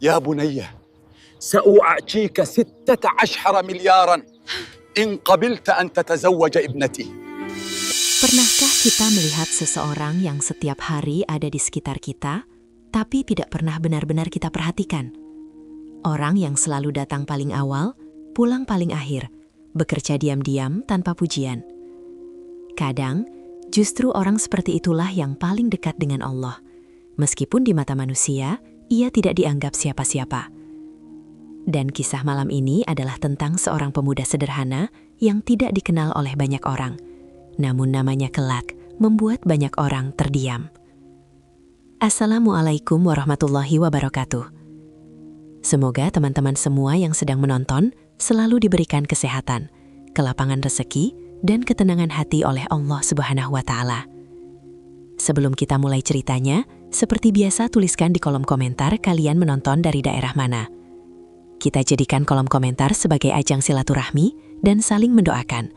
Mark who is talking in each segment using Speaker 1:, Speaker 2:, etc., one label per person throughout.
Speaker 1: يا بني سأعطيك 16 مليارا إن قبلت أن تتزوج ابنتي.
Speaker 2: Pernahkah kita melihat seseorang yang setiap hari ada di sekitar kita, tapi tidak pernah benar-benar kita perhatikan? Orang yang selalu datang paling awal, pulang paling akhir, bekerja diam-diam tanpa pujian. Kadang, justru orang seperti itulah yang paling dekat dengan Allah. Meskipun di mata manusia, ia tidak dianggap siapa-siapa. Dan kisah malam ini adalah tentang seorang pemuda sederhana yang tidak dikenal oleh banyak orang. Namun namanya kelak membuat banyak orang terdiam. Assalamualaikum warahmatullahi wabarakatuh. Semoga teman-teman semua yang sedang menonton selalu diberikan kesehatan, kelapangan rezeki, dan ketenangan hati oleh Allah Subhanahu wa Ta'ala. Sebelum kita mulai ceritanya, seperti biasa tuliskan di kolom komentar kalian menonton dari daerah mana. Kita jadikan kolom komentar sebagai ajang silaturahmi dan saling mendoakan.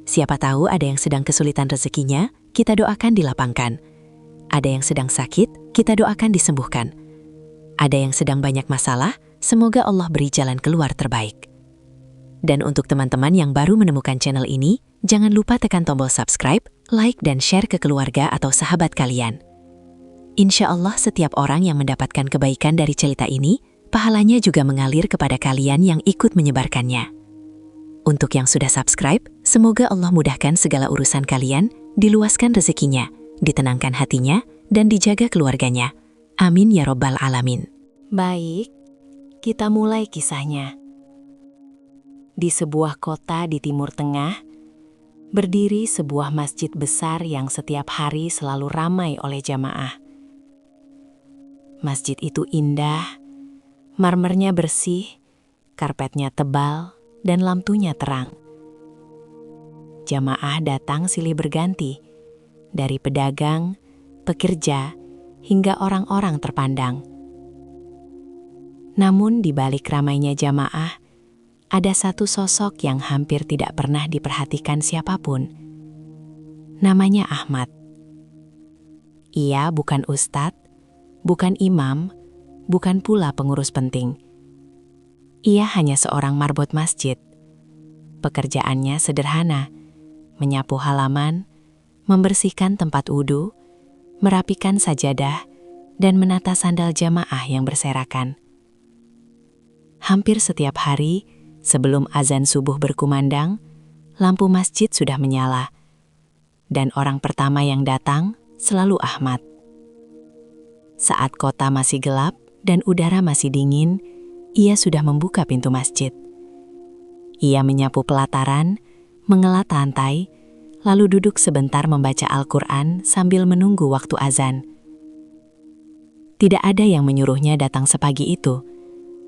Speaker 2: Siapa tahu ada yang sedang kesulitan rezekinya, kita doakan dilapangkan. Ada yang sedang sakit, kita doakan disembuhkan. Ada yang sedang banyak masalah, semoga Allah beri jalan keluar terbaik. Dan untuk teman-teman yang baru menemukan channel ini, jangan lupa tekan tombol subscribe, like, dan share ke keluarga atau sahabat kalian. Insya Allah setiap orang yang mendapatkan kebaikan dari cerita ini, pahalanya juga mengalir kepada kalian yang ikut menyebarkannya. Untuk yang sudah subscribe, semoga Allah mudahkan segala urusan kalian, diluaskan rezekinya, ditenangkan hatinya, dan dijaga keluarganya. Amin ya Rabbal Alamin. Baik, kita mulai kisahnya. Di sebuah kota di Timur Tengah, berdiri sebuah masjid besar yang setiap hari selalu ramai oleh jamaah. Masjid itu indah, marmernya bersih, karpetnya tebal, dan lampunya terang. Jamaah datang silih berganti, dari pedagang, pekerja, hingga orang-orang terpandang. Namun di balik ramainya jamaah, ada satu sosok yang hampir tidak pernah diperhatikan siapapun. Namanya Ahmad. Ia bukan ustadz, bukan imam, bukan pula pengurus penting. Ia hanya seorang marbot masjid. Pekerjaannya sederhana, menyapu halaman, membersihkan tempat wudhu, merapikan sajadah, dan menata sandal jamaah yang berserakan. Hampir setiap hari, sebelum azan subuh berkumandang, lampu masjid sudah menyala. Dan orang pertama yang datang selalu Ahmad. Saat kota masih gelap dan udara masih dingin, ia sudah membuka pintu masjid. Ia menyapu pelataran, mengelat lantai, lalu duduk sebentar membaca Al-Quran sambil menunggu waktu azan. Tidak ada yang menyuruhnya datang sepagi itu.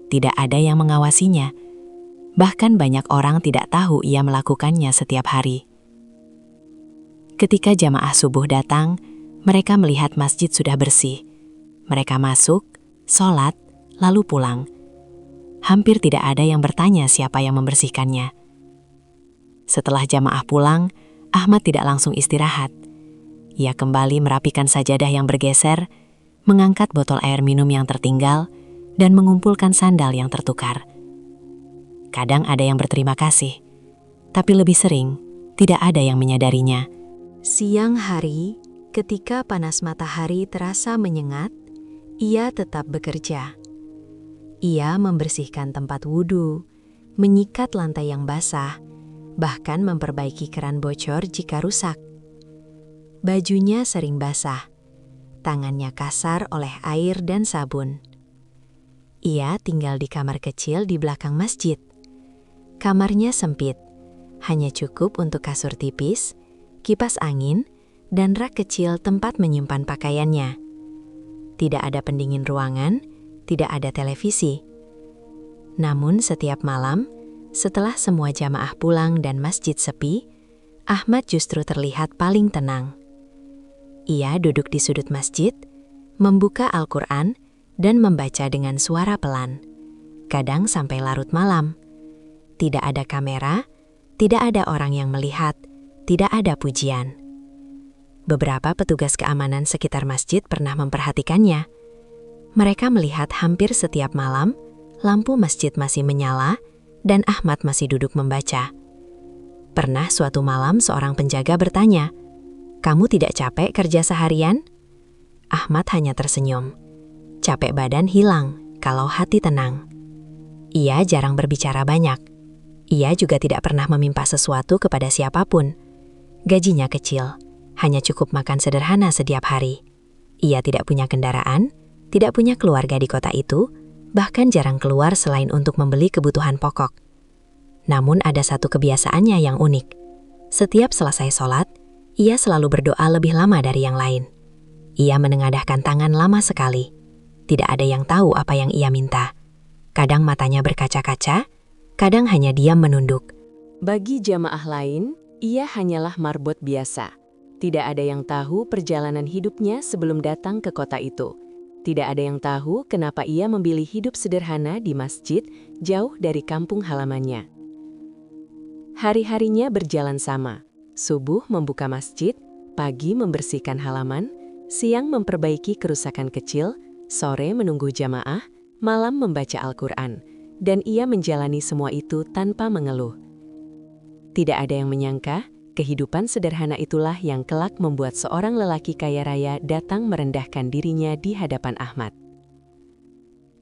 Speaker 2: Tidak ada yang mengawasinya. Bahkan banyak orang tidak tahu ia melakukannya setiap hari. Ketika jamaah subuh datang, mereka melihat masjid sudah bersih. Mereka masuk, sholat, lalu pulang. Hampir tidak ada yang bertanya siapa yang membersihkannya. Setelah jamaah pulang, Ahmad tidak langsung istirahat. Ia kembali merapikan sajadah yang bergeser, mengangkat botol air minum yang tertinggal, dan mengumpulkan sandal yang tertukar. Kadang ada yang berterima kasih, tapi lebih sering tidak ada yang menyadarinya. Siang hari, ketika panas matahari terasa menyengat, ia tetap bekerja. Ia membersihkan tempat wudhu, menyikat lantai yang basah, bahkan memperbaiki keran bocor jika rusak. Bajunya sering basah, tangannya kasar oleh air dan sabun. Ia tinggal di kamar kecil di belakang masjid. Kamarnya sempit, hanya cukup untuk kasur tipis, kipas angin, dan rak kecil tempat menyimpan pakaiannya. Tidak ada pendingin ruangan, tidak ada televisi. Namun setiap malam, setelah semua jamaah pulang dan masjid sepi, Ahmad justru terlihat paling tenang. Ia duduk di sudut masjid, membuka Al-Quran, dan membaca dengan suara pelan. Kadang sampai larut malam. Tidak ada kamera, tidak ada orang yang melihat, tidak ada pujian. Beberapa petugas keamanan sekitar masjid pernah memperhatikannya. Mereka melihat hampir setiap malam, lampu masjid masih menyala dan Ahmad masih duduk membaca. Pernah suatu malam seorang penjaga bertanya, "Kamu tidak capek kerja seharian?" Ahmad hanya tersenyum. Capek badan hilang kalau hati tenang. Ia jarang berbicara banyak. Ia juga tidak pernah meminta sesuatu kepada siapapun. Gajinya kecil, hanya cukup makan sederhana setiap hari. Ia tidak punya kendaraan, tidak punya keluarga di kota itu, bahkan jarang keluar selain untuk membeli kebutuhan pokok. Namun ada satu kebiasaannya yang unik. Setiap selesai sholat, ia selalu berdoa lebih lama dari yang lain. Ia menengadahkan tangan lama sekali. Tidak ada yang tahu apa yang ia minta. Kadang matanya berkaca-kaca, kadang hanya diam menunduk.
Speaker 3: Bagi jamaah lain, ia hanyalah marbot biasa. Tidak ada yang tahu perjalanan hidupnya sebelum datang ke kota itu. Tidak ada yang tahu kenapa ia memilih hidup sederhana di masjid jauh dari kampung halamannya. Hari-harinya berjalan sama. Subuh membuka masjid, pagi membersihkan halaman, siang memperbaiki kerusakan kecil, sore menunggu jamaah, malam membaca Al-Quran, dan ia menjalani semua itu tanpa mengeluh. Tidak ada yang menyangka, kehidupan sederhana itulah yang kelak membuat seorang lelaki kaya raya datang merendahkan dirinya di hadapan Ahmad.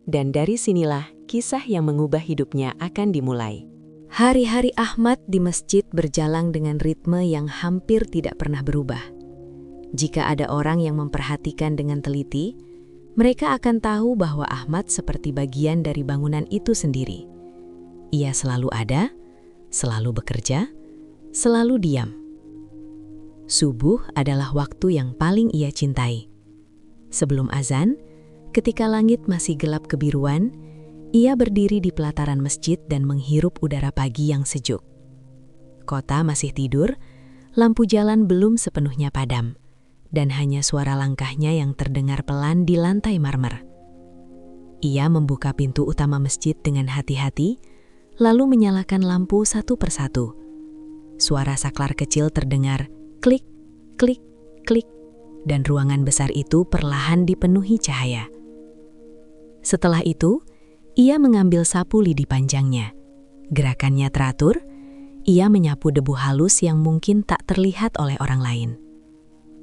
Speaker 3: Dan dari sinilah kisah yang mengubah hidupnya akan dimulai.
Speaker 2: Hari-hari Ahmad di masjid berjalan dengan ritme yang hampir tidak pernah berubah. Jika ada orang yang memperhatikan dengan teliti, mereka akan tahu bahwa Ahmad seperti bagian dari bangunan itu sendiri. Ia selalu ada, selalu bekerja, selalu diam. Subuh adalah waktu yang paling ia cintai. Sebelum azan, ketika langit masih gelap kebiruan, ia berdiri di pelataran masjid dan menghirup udara pagi yang sejuk. Kota masih tidur, lampu jalan belum sepenuhnya padam, dan hanya suara langkahnya yang terdengar pelan di lantai marmer. Ia membuka pintu utama masjid dengan hati-hati, lalu menyalakan lampu satu persatu. Suara saklar kecil terdengar, klik, klik, klik, dan ruangan besar itu perlahan dipenuhi cahaya. Setelah itu, ia mengambil sapu lidi panjangnya. Gerakannya teratur, ia menyapu debu halus yang mungkin tak terlihat oleh orang lain.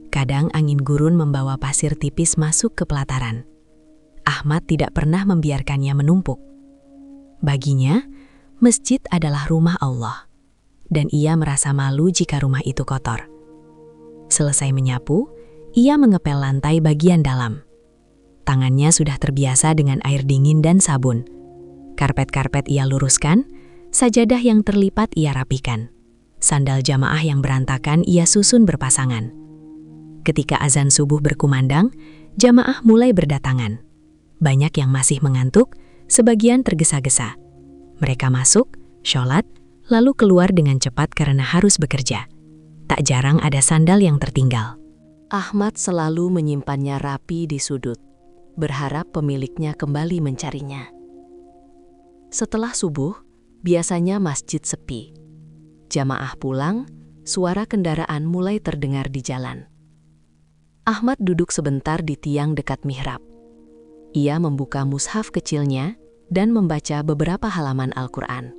Speaker 2: Kadang angin gurun membawa pasir tipis masuk ke pelataran. Ahmad tidak pernah membiarkannya menumpuk. Baginya, masjid adalah rumah Allah, dan ia merasa malu jika rumah itu kotor. Selesai menyapu, ia mengepel lantai bagian dalam. Tangannya sudah terbiasa dengan air dingin dan sabun. Karpet-karpet ia luruskan, sajadah yang terlipat ia rapikan. Sandal jamaah yang berantakan ia susun berpasangan. Ketika azan subuh berkumandang, jamaah mulai berdatangan. Banyak yang masih mengantuk, sebagian tergesa-gesa. Mereka masuk, sholat, lalu keluar dengan cepat karena harus bekerja. Tak jarang ada sandal yang tertinggal.
Speaker 3: Ahmad selalu menyimpannya rapi di sudut, berharap pemiliknya kembali mencarinya. Setelah subuh, biasanya masjid sepi. Jamaah pulang, suara kendaraan mulai terdengar di jalan. Ahmad duduk sebentar di tiang dekat mihrab. Ia membuka mushaf kecilnya dan membaca beberapa halaman Al-Quran.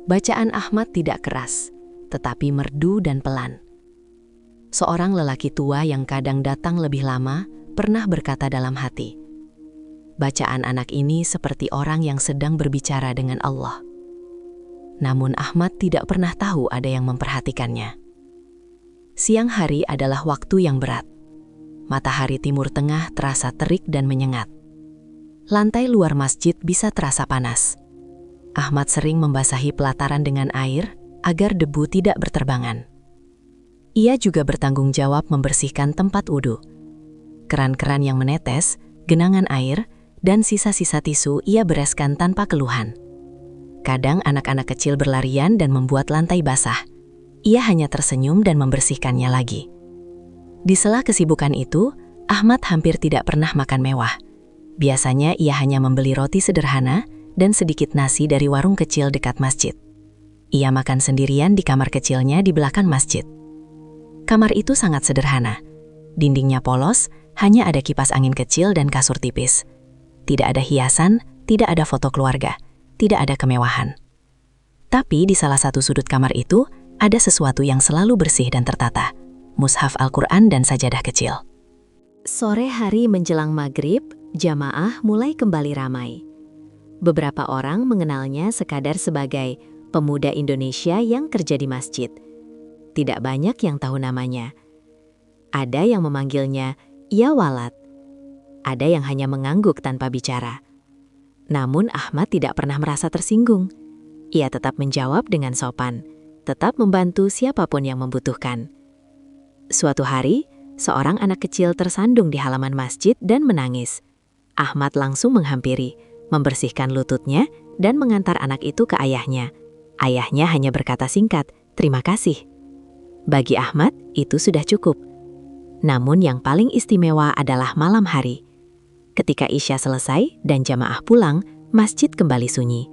Speaker 3: Bacaan Ahmad tidak keras, tetapi merdu dan pelan. Seorang lelaki tua yang kadang datang lebih lama pernah berkata dalam hati, "Bacaan anak ini seperti orang yang sedang berbicara dengan Allah." Namun Ahmad tidak pernah tahu ada yang memperhatikannya. Siang hari adalah waktu yang berat. Matahari timur tengah terasa terik dan menyengat. Lantai luar masjid bisa terasa panas. Ahmad sering membasahi pelataran dengan air agar debu tidak berterbangan. Ia juga bertanggung jawab membersihkan tempat wudhu. Keran-keran yang menetes, genangan air, dan sisa-sisa tisu ia bereskan tanpa keluhan. Kadang anak-anak kecil berlarian dan membuat lantai basah. Ia hanya tersenyum dan membersihkannya lagi. Di sela kesibukan itu, Ahmad hampir tidak pernah makan mewah. Biasanya ia hanya membeli roti sederhana dan sedikit nasi dari warung kecil dekat masjid. Ia makan sendirian di kamar kecilnya di belakang masjid. Kamar itu sangat sederhana. Dindingnya polos,
Speaker 2: hanya ada kipas angin kecil dan kasur tipis. Tidak ada hiasan, tidak ada foto keluarga, tidak ada kemewahan. Tapi di salah satu sudut kamar itu, ada sesuatu yang selalu bersih dan tertata. Mushaf Al-Quran dan sajadah kecil.
Speaker 3: Sore hari menjelang maghrib, jamaah mulai kembali ramai. Beberapa orang mengenalnya sekadar sebagai pemuda Indonesia yang kerja di masjid. Tidak banyak yang tahu namanya. Ada yang memanggilnya "Ya Walad". Ada yang hanya mengangguk tanpa bicara. Namun Ahmad tidak pernah merasa tersinggung. Ia tetap menjawab dengan sopan, tetap membantu siapapun yang membutuhkan. Suatu hari, seorang anak kecil tersandung di halaman masjid dan menangis. Ahmad langsung menghampiri, membersihkan lututnya, dan mengantar anak itu ke ayahnya. Ayahnya hanya berkata singkat, "Terima kasih." Bagi Ahmad, itu sudah cukup. Namun yang paling istimewa adalah malam hari. Ketika Isya selesai dan jamaah pulang, masjid kembali sunyi.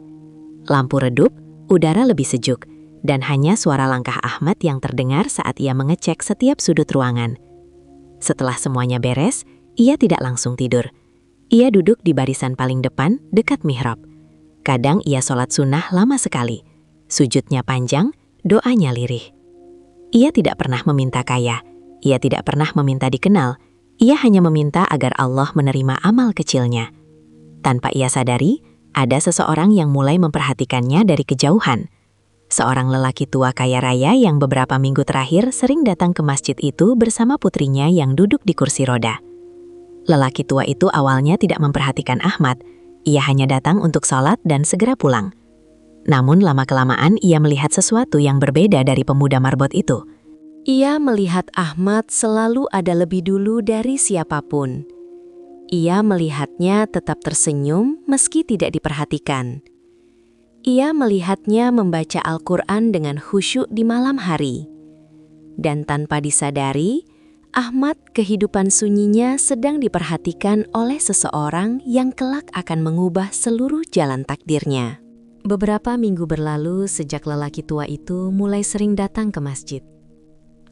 Speaker 3: Lampu redup, udara lebih sejuk, dan hanya suara langkah Ahmad yang terdengar saat ia mengecek setiap sudut ruangan. Setelah semuanya beres, ia tidak langsung tidur. Ia duduk di barisan paling depan, dekat mihrab. Kadang ia sholat sunnah lama sekali. Sujudnya panjang, doanya lirih. Ia tidak pernah meminta kaya, ia tidak pernah meminta dikenal, ia hanya meminta agar Allah menerima amal kecilnya. Tanpa ia sadari, ada seseorang yang mulai memperhatikannya dari kejauhan. Seorang lelaki tua kaya raya yang beberapa minggu terakhir sering datang ke masjid itu bersama putrinya yang duduk di kursi roda. Lelaki tua itu awalnya tidak memperhatikan Ahmad, ia hanya datang untuk sholat dan segera pulang. Namun lama-kelamaan ia melihat sesuatu yang berbeda dari pemuda marbot itu. Ia melihat Ahmad selalu ada lebih dulu dari siapapun. Ia melihatnya tetap tersenyum meski tidak diperhatikan. Ia melihatnya membaca Al-Quran dengan khusyuk di malam hari. Dan tanpa disadari, Ahmad kehidupan sunyinya sedang diperhatikan oleh seseorang yang kelak akan mengubah seluruh jalan takdirnya. Beberapa minggu berlalu sejak lelaki tua itu mulai sering datang ke masjid.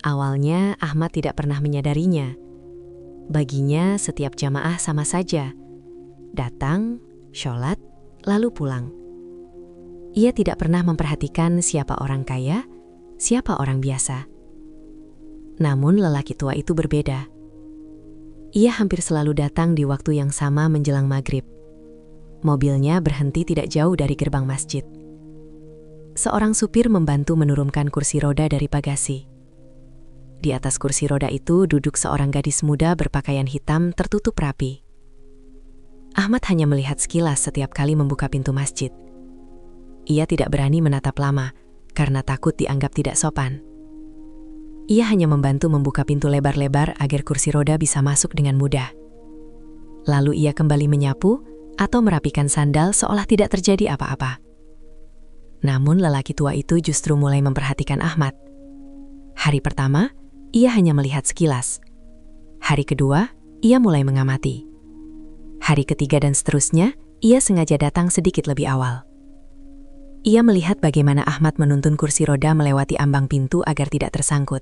Speaker 3: Awalnya Ahmad tidak pernah menyadarinya. Baginya setiap jamaah sama saja. Datang, sholat, lalu pulang. Ia tidak pernah memperhatikan siapa orang kaya, siapa orang biasa. Namun lelaki tua itu berbeda. Ia hampir selalu datang di waktu yang sama menjelang maghrib. Mobilnya berhenti tidak jauh dari gerbang masjid. Seorang supir membantu menurunkan kursi roda dari bagasi. Di atas kursi roda itu duduk seorang gadis muda berpakaian hitam tertutup rapi. Ahmad hanya melihat sekilas setiap kali membuka pintu masjid. Ia tidak berani menatap lama karena takut dianggap tidak sopan. Ia hanya membantu membuka pintu lebar-lebar agar kursi roda bisa masuk dengan mudah. Lalu ia kembali menyapu atau merapikan sandal seolah tidak terjadi apa-apa. Namun lelaki tua itu justru mulai memperhatikan Ahmad. Hari pertama, ia hanya melihat sekilas. Hari kedua, ia mulai mengamati. Hari ketiga dan seterusnya, ia sengaja datang sedikit lebih awal. Ia melihat bagaimana Ahmad menuntun kursi roda melewati ambang pintu agar tidak tersangkut.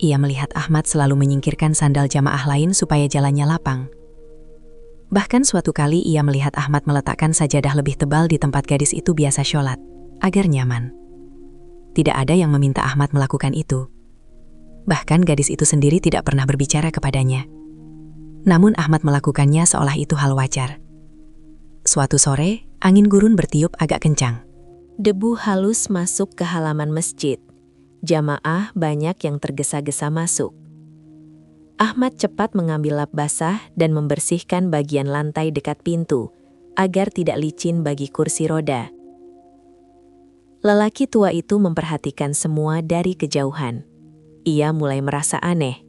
Speaker 3: Ia melihat Ahmad selalu menyingkirkan sandal jamaah lain supaya jalannya lapang. Bahkan suatu kali ia melihat Ahmad meletakkan sajadah lebih tebal di tempat gadis itu biasa sholat, agar nyaman. Tidak ada yang meminta Ahmad melakukan itu. Bahkan gadis itu sendiri tidak pernah berbicara kepadanya. Namun Ahmad melakukannya seolah itu hal wajar. Suatu sore, angin gurun bertiup agak kencang. Debu halus masuk ke halaman masjid. Jamaah banyak yang tergesa-gesa masuk. Ahmad cepat mengambil lap basah dan membersihkan bagian lantai dekat pintu, agar tidak licin bagi kursi roda. Lelaki tua itu memperhatikan semua dari kejauhan. Ia mulai merasa aneh,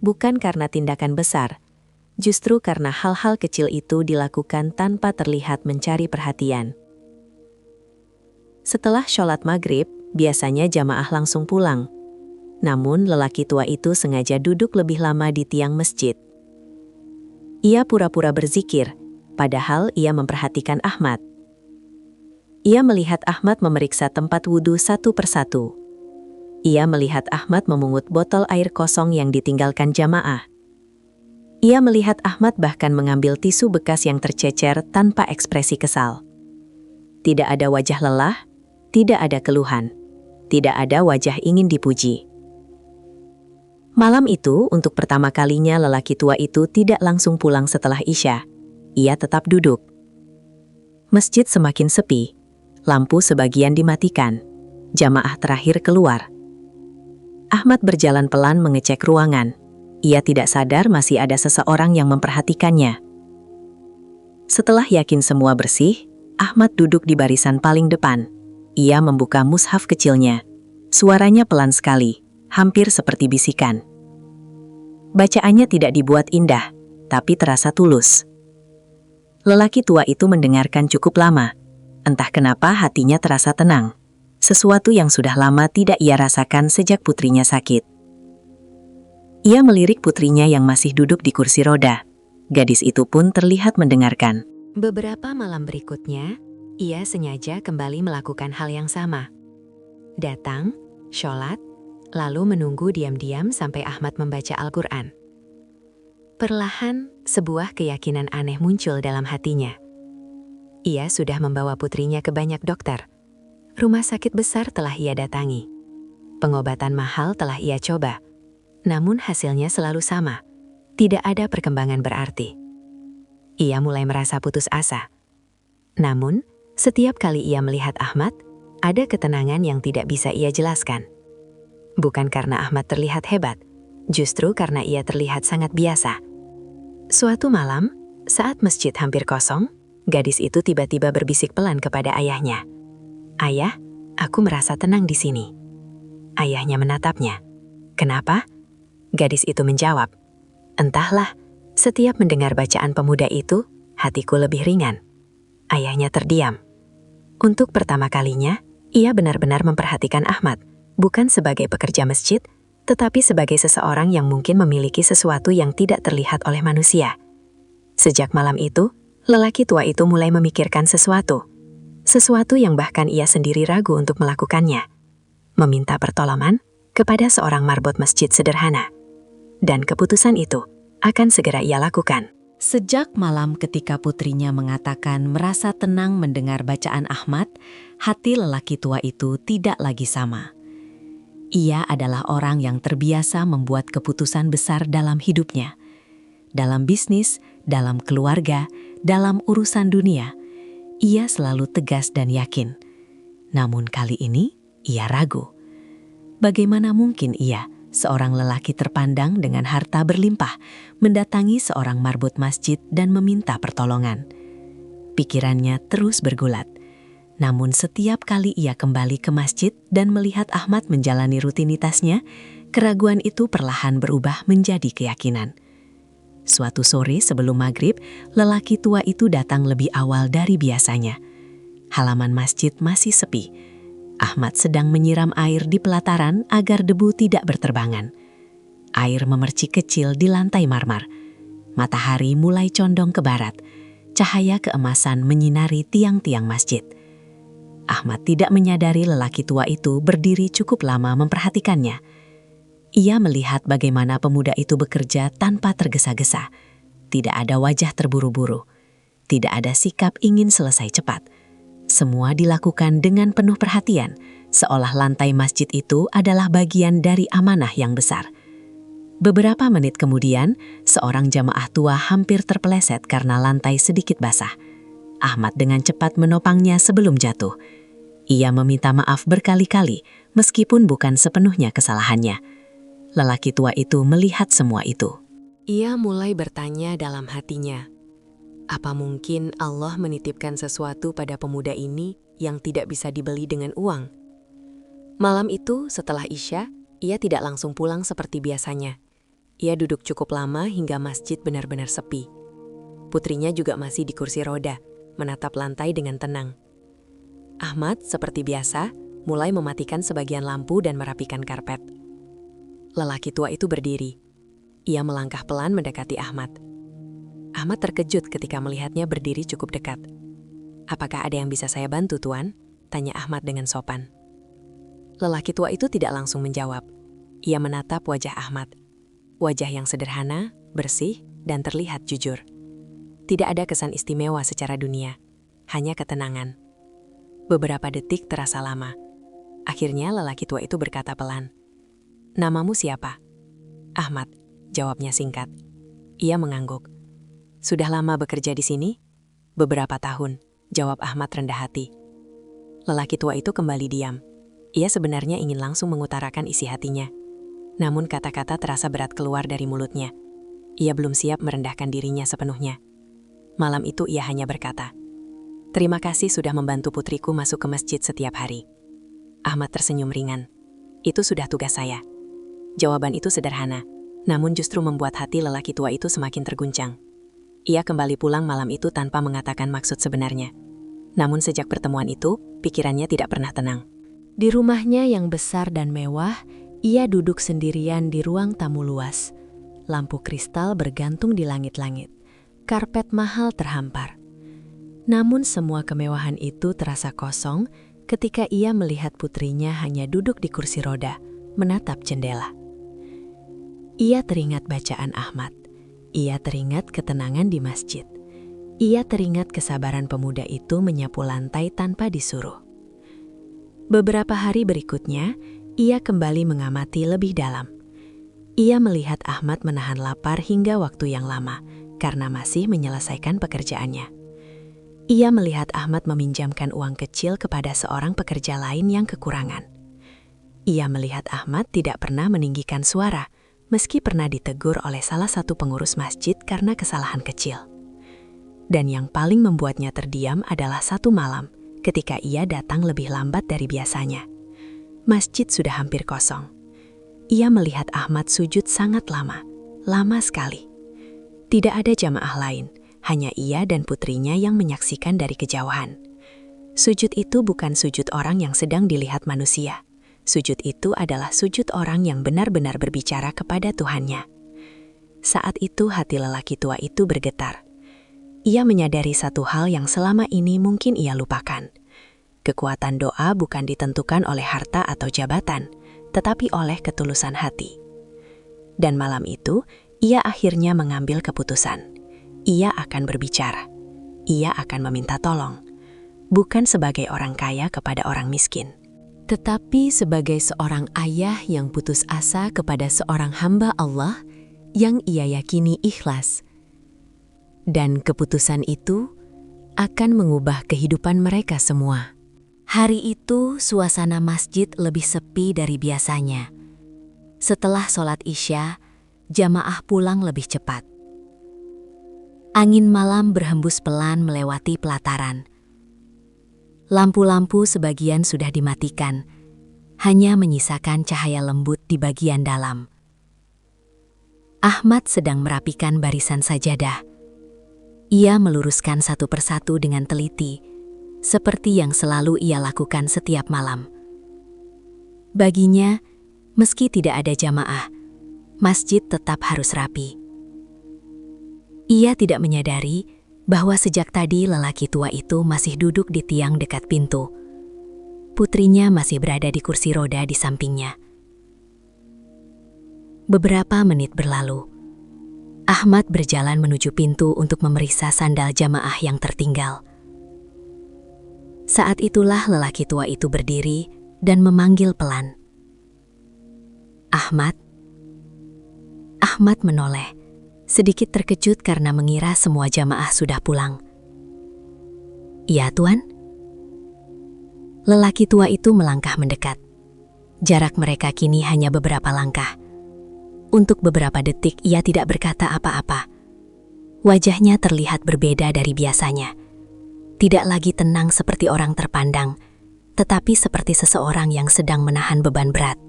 Speaker 3: bukan karena tindakan besar, justru karena hal-hal kecil itu dilakukan tanpa terlihat mencari perhatian. Setelah sholat maghrib, biasanya jamaah langsung pulang. Namun lelaki tua itu sengaja duduk lebih lama di tiang masjid. Ia pura-pura berzikir, padahal ia memperhatikan Ahmad. Ia melihat Ahmad memeriksa tempat wudhu satu persatu. Ia melihat Ahmad memungut botol air kosong yang ditinggalkan jamaah.
Speaker 2: Ia melihat Ahmad bahkan mengambil tisu bekas yang tercecer tanpa ekspresi kesal. Tidak ada wajah lelah, tidak ada keluhan, tidak ada wajah ingin dipuji. Malam itu, untuk pertama kalinya lelaki tua itu tidak langsung pulang setelah Isya. Ia tetap duduk. Masjid semakin sepi, lampu sebagian dimatikan, jamaah terakhir keluar. Ahmad berjalan pelan mengecek ruangan. Ia tidak sadar masih ada seseorang yang memperhatikannya. Setelah yakin semua bersih, Ahmad duduk di barisan paling depan. Ia membuka mushaf kecilnya. Suaranya pelan sekali, hampir seperti bisikan. Bacaannya tidak dibuat indah, tapi terasa tulus. Lelaki tua itu mendengarkan cukup lama. Entah kenapa hatinya terasa tenang. Sesuatu yang sudah lama tidak ia rasakan sejak putrinya sakit. Ia melirik putrinya yang masih duduk di kursi roda. Gadis itu pun terlihat mendengarkan.
Speaker 3: Beberapa malam berikutnya, ia sengaja kembali melakukan hal yang sama. Datang, sholat, lalu menunggu diam-diam sampai Ahmad membaca Al-Quran. Perlahan, sebuah keyakinan aneh muncul dalam hatinya. Ia sudah membawa putrinya ke banyak dokter. Rumah sakit besar telah ia datangi. Pengobatan mahal telah ia coba. Namun hasilnya selalu sama. Tidak ada perkembangan berarti. Ia mulai merasa putus asa. Namun, setiap kali ia melihat Ahmad, ada ketenangan yang tidak bisa ia jelaskan. Bukan karena Ahmad terlihat hebat, justru karena ia terlihat sangat biasa. Suatu malam, saat masjid hampir kosong, gadis itu tiba-tiba berbisik pelan kepada ayahnya. "Ayah, aku merasa tenang di sini." Ayahnya menatapnya. "Kenapa?" Gadis itu menjawab, "Entahlah, setiap mendengar bacaan pemuda itu, hatiku lebih ringan." Ayahnya terdiam. Untuk pertama kalinya, ia benar-benar memperhatikan Ahmad, bukan sebagai pekerja masjid, tetapi sebagai seseorang yang mungkin memiliki sesuatu yang tidak terlihat oleh manusia. Sejak malam itu, lelaki tua itu mulai memikirkan sesuatu yang bahkan ia sendiri ragu untuk melakukannya. Meminta pertolongan kepada seorang marbot masjid sederhana. Dan keputusan itu akan segera ia lakukan.
Speaker 2: Sejak malam ketika putrinya mengatakan merasa tenang mendengar bacaan Ahmad, hati lelaki tua itu tidak lagi sama. Ia adalah orang yang terbiasa membuat keputusan besar dalam hidupnya. Dalam bisnis, dalam keluarga, dalam urusan dunia, ia selalu tegas dan yakin. Namun kali ini, ia ragu. Bagaimana mungkin ia, seorang lelaki terpandang dengan harta berlimpah, mendatangi seorang marbot masjid dan meminta pertolongan? Pikirannya terus bergulat. Namun setiap kali ia kembali ke masjid dan melihat Ahmad menjalani rutinitasnya, keraguan itu perlahan berubah menjadi keyakinan. Suatu sore sebelum maghrib, lelaki tua itu datang lebih awal dari biasanya. Halaman masjid masih sepi. Ahmad sedang menyiram air di pelataran agar debu tidak berterbangan. Air memercik kecil di lantai marmer. Matahari mulai condong ke barat. Cahaya keemasan menyinari tiang-tiang masjid. Ahmad tidak menyadari lelaki tua itu berdiri cukup lama memperhatikannya. Ia melihat bagaimana pemuda itu bekerja tanpa tergesa-gesa. Tidak ada wajah terburu-buru. Tidak ada sikap ingin selesai cepat. Semua dilakukan dengan penuh perhatian, seolah lantai masjid itu adalah bagian dari amanah yang besar. Beberapa menit kemudian, seorang jamaah tua hampir terpeleset karena lantai sedikit basah. Ahmad dengan cepat menopangnya sebelum jatuh. Ia meminta maaf berkali-kali, meskipun bukan sepenuhnya kesalahannya. Lelaki tua itu melihat semua itu.
Speaker 3: Ia mulai bertanya dalam hatinya, apa mungkin Allah menitipkan sesuatu pada pemuda ini yang tidak bisa dibeli dengan uang? Malam itu, setelah Isya, ia tidak langsung pulang seperti biasanya. Ia duduk cukup lama hingga masjid benar-benar sepi. Putrinya juga masih di kursi roda, menatap lantai dengan tenang. Ahmad, seperti biasa, mulai mematikan sebagian lampu dan merapikan karpet. Lelaki tua itu berdiri. Ia melangkah pelan mendekati Ahmad. Ahmad terkejut ketika melihatnya berdiri cukup dekat. "Apakah ada yang bisa saya bantu, Tuan?" tanya Ahmad dengan sopan. Lelaki tua itu tidak langsung menjawab. Ia menatap wajah Ahmad. Wajah yang sederhana, bersih,
Speaker 2: dan terlihat jujur. Tidak ada kesan istimewa secara dunia, hanya ketenangan. Beberapa detik terasa lama. Akhirnya lelaki tua itu berkata pelan, "Namamu siapa?" "Ahmad," jawabnya singkat. Ia mengangguk. "Sudah lama bekerja di sini?" "Beberapa tahun," jawab Ahmad rendah hati. Lelaki tua itu kembali diam. Ia sebenarnya ingin langsung mengutarakan isi hatinya. Namun kata-kata terasa berat keluar dari mulutnya. Ia belum siap merendahkan dirinya sepenuhnya. Malam itu ia hanya berkata, "Terima kasih sudah membantu putriku masuk ke masjid setiap hari." Ahmad tersenyum ringan. "Itu sudah tugas saya." Jawaban itu sederhana, namun justru membuat hati lelaki tua itu semakin terguncang. Ia kembali pulang malam itu tanpa mengatakan maksud sebenarnya. Namun sejak pertemuan itu, pikirannya tidak pernah tenang.
Speaker 3: Di rumahnya yang besar dan mewah, ia duduk sendirian di ruang tamu luas. Lampu kristal bergantung di langit-langit. Karpet mahal terhampar. Namun semua kemewahan itu terasa kosong ketika ia melihat putrinya hanya duduk di kursi roda, menatap jendela. Ia teringat bacaan Ahmad. Ia teringat ketenangan di masjid. Ia teringat kesabaran pemuda itu menyapu lantai tanpa disuruh. Beberapa hari berikutnya, ia kembali mengamati lebih dalam. Ia melihat Ahmad menahan lapar hingga waktu yang lama, karena masih menyelesaikan pekerjaannya. Ia melihat Ahmad meminjamkan uang kecil kepada seorang pekerja lain yang kekurangan. Ia melihat Ahmad tidak pernah meninggikan suara, meski pernah ditegur oleh salah satu pengurus masjid karena kesalahan kecil. Dan yang paling membuatnya terdiam adalah satu malam, ketika ia datang lebih lambat dari biasanya. Masjid sudah hampir kosong. Ia melihat Ahmad sujud sangat lama sekali. Tidak ada jamaah lain, hanya ia dan putrinya yang menyaksikan dari kejauhan. Sujud itu bukan sujud orang yang sedang dilihat manusia. Sujud itu adalah sujud orang yang benar-benar berbicara kepada Tuhannya. Saat itu hati lelaki tua itu bergetar. Ia menyadari satu hal yang selama ini mungkin ia lupakan. Kekuatan doa bukan ditentukan oleh harta atau jabatan, tetapi oleh ketulusan hati. Dan malam itu, ia akhirnya mengambil keputusan. Ia akan berbicara. Ia akan meminta tolong. Bukan sebagai orang kaya kepada orang miskin, tetapi sebagai seorang ayah yang putus asa kepada seorang hamba Allah yang ia yakini ikhlas. Dan keputusan itu akan mengubah kehidupan mereka semua. Hari itu, suasana masjid lebih sepi dari biasanya. Setelah sholat Isya, jamaah pulang lebih cepat. Angin malam berhembus pelan melewati pelataran. Lampu-lampu sebagian sudah dimatikan, hanya menyisakan cahaya lembut di bagian dalam. Ahmad sedang merapikan barisan sajadah. Ia meluruskan satu persatu dengan teliti, seperti yang selalu ia lakukan setiap malam. Baginya, meski tidak ada jamaah, masjid tetap harus rapi. Ia tidak menyadari bahwa sejak tadi lelaki tua itu masih duduk di tiang dekat pintu. Putrinya masih berada di kursi roda di sampingnya. Beberapa menit berlalu. Ahmad berjalan menuju pintu untuk memeriksa sandal jamaah yang tertinggal. Saat itulah lelaki tua itu berdiri dan memanggil pelan. "Ahmad." Ahmad menoleh, sedikit terkejut karena mengira semua jamaah sudah pulang. "Ya, Tuan." Lelaki tua itu melangkah mendekat. Jarak mereka kini hanya beberapa langkah. Untuk beberapa detik ia tidak berkata apa-apa. Wajahnya terlihat berbeda dari biasanya. Tidak lagi tenang seperti orang terpandang, tetapi seperti seseorang yang sedang menahan beban berat.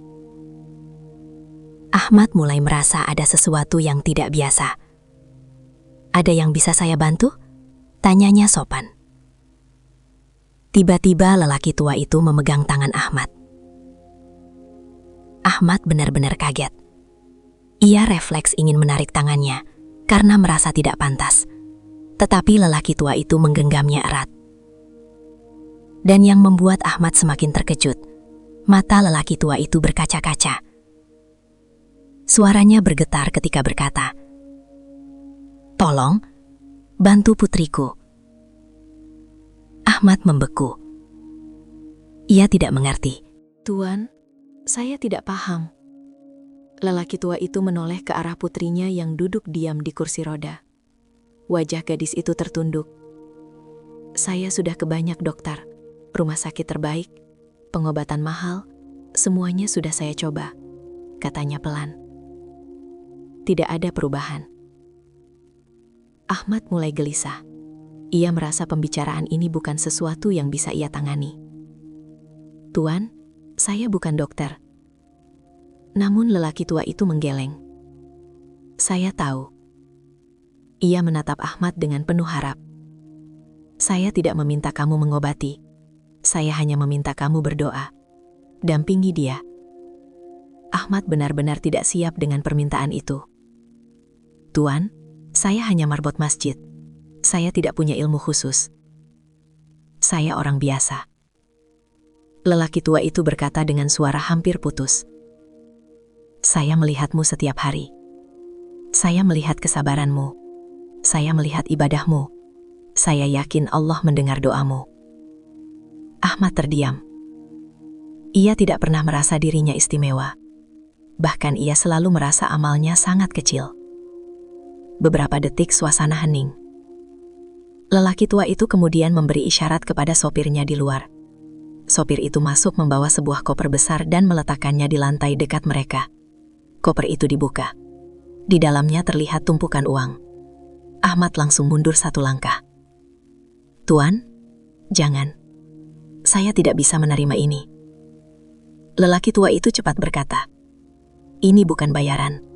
Speaker 3: Ahmad mulai merasa ada sesuatu yang tidak biasa. "Ada yang bisa saya bantu?" tanyanya sopan. Tiba-tiba lelaki tua itu memegang tangan Ahmad. Ahmad benar-benar kaget. Ia refleks ingin menarik tangannya karena merasa tidak pantas. Tetapi lelaki tua itu menggenggamnya erat. Dan yang membuat Ahmad semakin terkejut, mata lelaki tua itu berkaca-kaca. Suaranya bergetar ketika berkata, Tolong, bantu putriku. Ahmad membeku. Ia tidak mengerti.
Speaker 2: Tuan, saya tidak paham. Lelaki tua itu menoleh ke arah putrinya yang duduk diam di kursi roda. Wajah gadis itu tertunduk. Saya sudah ke banyak dokter, rumah sakit terbaik, pengobatan mahal, semuanya sudah saya coba, katanya pelan. Tidak ada perubahan. Ahmad mulai gelisah. Ia merasa pembicaraan ini bukan sesuatu yang bisa ia tangani. Tuan, saya bukan dokter. Namun lelaki tua itu menggeleng. Saya tahu. Ia menatap Ahmad dengan penuh harap. Saya tidak meminta kamu mengobati. Saya hanya meminta kamu berdoa. Dampingi dia. Ahmad benar-benar tidak siap dengan permintaan itu. Tuan, saya hanya marbot masjid. Saya tidak punya ilmu khusus. Saya orang biasa. Lelaki tua itu berkata dengan suara hampir putus. Saya melihatmu setiap hari. Saya melihat kesabaranmu. Saya melihat ibadahmu. Saya yakin Allah mendengar doamu. Ahmad terdiam. Ia tidak pernah merasa dirinya istimewa. Bahkan ia selalu merasa amalnya sangat kecil. Beberapa detik suasana hening. Lelaki tua itu kemudian memberi isyarat kepada sopirnya di luar. Sopir itu masuk membawa sebuah koper besar dan meletakkannya di lantai dekat mereka. Koper itu dibuka. Di dalamnya terlihat tumpukan uang. Ahmad langsung mundur satu langkah. Tuan, jangan. Saya tidak bisa menerima ini. Lelaki tua itu cepat berkata, ini bukan bayaran.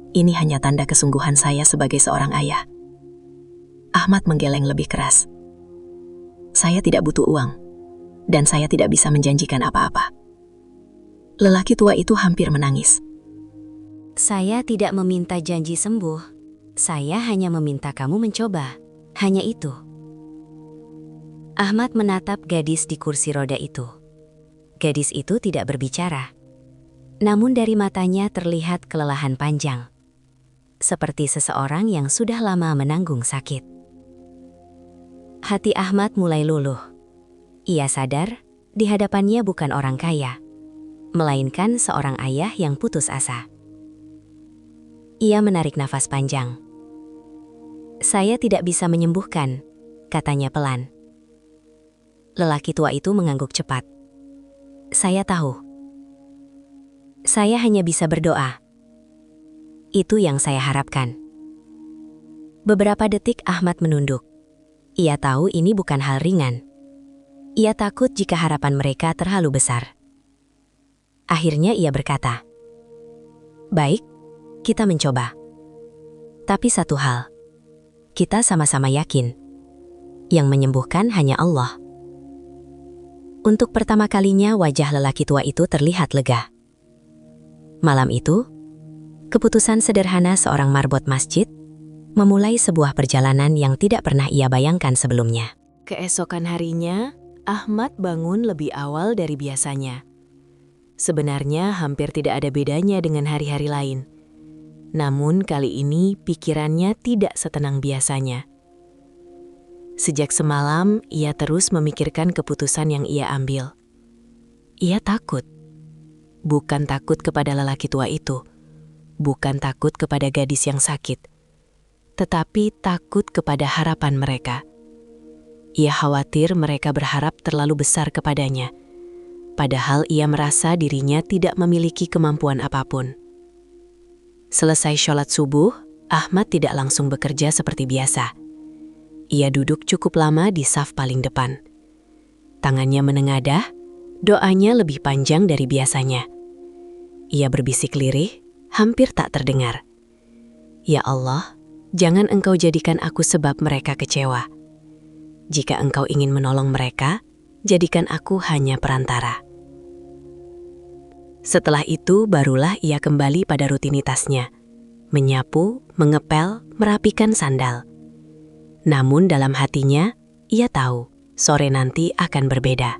Speaker 2: Ini hanya tanda kesungguhan saya sebagai seorang ayah. Ahmad menggeleng lebih keras. Saya tidak butuh uang, dan saya tidak bisa menjanjikan apa-apa. Lelaki tua itu hampir menangis.
Speaker 4: Saya tidak meminta janji sembuh. Saya hanya meminta kamu mencoba. Hanya itu. Ahmad menatap gadis di kursi roda itu. Gadis itu tidak berbicara. Namun dari matanya terlihat kelelahan panjang. Seperti seseorang yang sudah lama menanggung sakit. Hati Ahmad mulai luluh. Ia sadar di hadapannya bukan orang kaya, melainkan seorang ayah yang putus asa. Ia menarik nafas panjang. Saya tidak bisa menyembuhkan, katanya pelan. Lelaki tua itu mengangguk cepat. Saya tahu. Saya hanya bisa berdoa. Itu yang saya harapkan. Beberapa detik Ahmad menunduk. Ia tahu ini bukan hal ringan. Ia takut jika harapan mereka terlalu besar. Akhirnya ia berkata, baik, kita mencoba. Tapi satu hal, kita sama-sama yakin, yang menyembuhkan hanya Allah. Untuk pertama kalinya wajah lelaki tua itu terlihat lega. Malam itu, keputusan sederhana seorang marbot masjid memulai sebuah perjalanan yang tidak pernah ia bayangkan sebelumnya.
Speaker 2: Keesokan harinya, Ahmad bangun lebih awal dari biasanya. Sebenarnya hampir tidak ada bedanya dengan hari-hari lain. Namun kali ini pikirannya tidak setenang biasanya. Sejak semalam, ia terus memikirkan keputusan yang ia ambil. Ia takut. Bukan takut kepada lelaki tua itu. Bukan takut kepada gadis yang sakit. Tetapi takut kepada harapan mereka. Ia khawatir mereka berharap terlalu besar kepadanya. Padahal ia merasa dirinya tidak memiliki kemampuan apapun. Selesai sholat subuh, Ahmad tidak langsung bekerja seperti biasa. Ia duduk cukup lama di saf paling depan. Tangannya menengadah, doanya lebih panjang dari biasanya. Ia berbisik lirih, hampir tak terdengar. Ya Allah, jangan Engkau jadikan aku sebab mereka kecewa. Jika Engkau ingin menolong mereka, jadikan aku hanya perantara. Setelah itu barulah ia kembali pada rutinitasnya, menyapu, mengepel, merapikan sandal. Namun dalam hatinya, ia tahu sore nanti akan berbeda.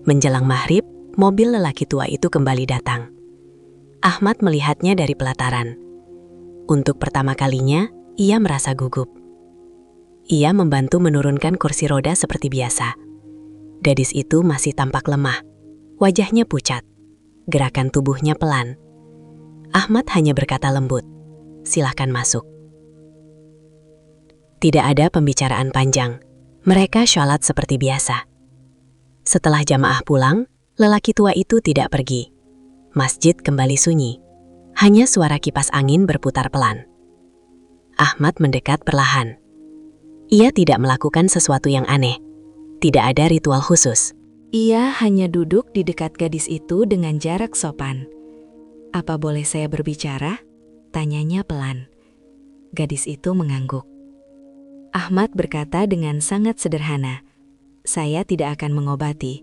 Speaker 2: Menjelang maghrib, mobil lelaki tua itu kembali datang. Ahmad melihatnya dari pelataran. Untuk pertama kalinya, Ia merasa gugup. Ia membantu menurunkan kursi roda seperti biasa. Gadis itu masih tampak lemah. Wajahnya pucat. Gerakan tubuhnya pelan. Ahmad hanya berkata lembut, "Silahkan masuk." Tidak ada pembicaraan panjang. Mereka sholat seperti biasa. Setelah jamaah pulang, lelaki tua itu tidak pergi. Masjid kembali sunyi. Hanya suara kipas angin berputar pelan. Ahmad mendekat perlahan. Ia tidak melakukan sesuatu yang aneh. Tidak ada ritual khusus.
Speaker 3: Ia hanya duduk di dekat gadis itu dengan jarak sopan. "Apa boleh saya berbicara?" tanyanya pelan. Gadis itu mengangguk. Ahmad berkata dengan sangat sederhana, "Saya tidak akan mengobati.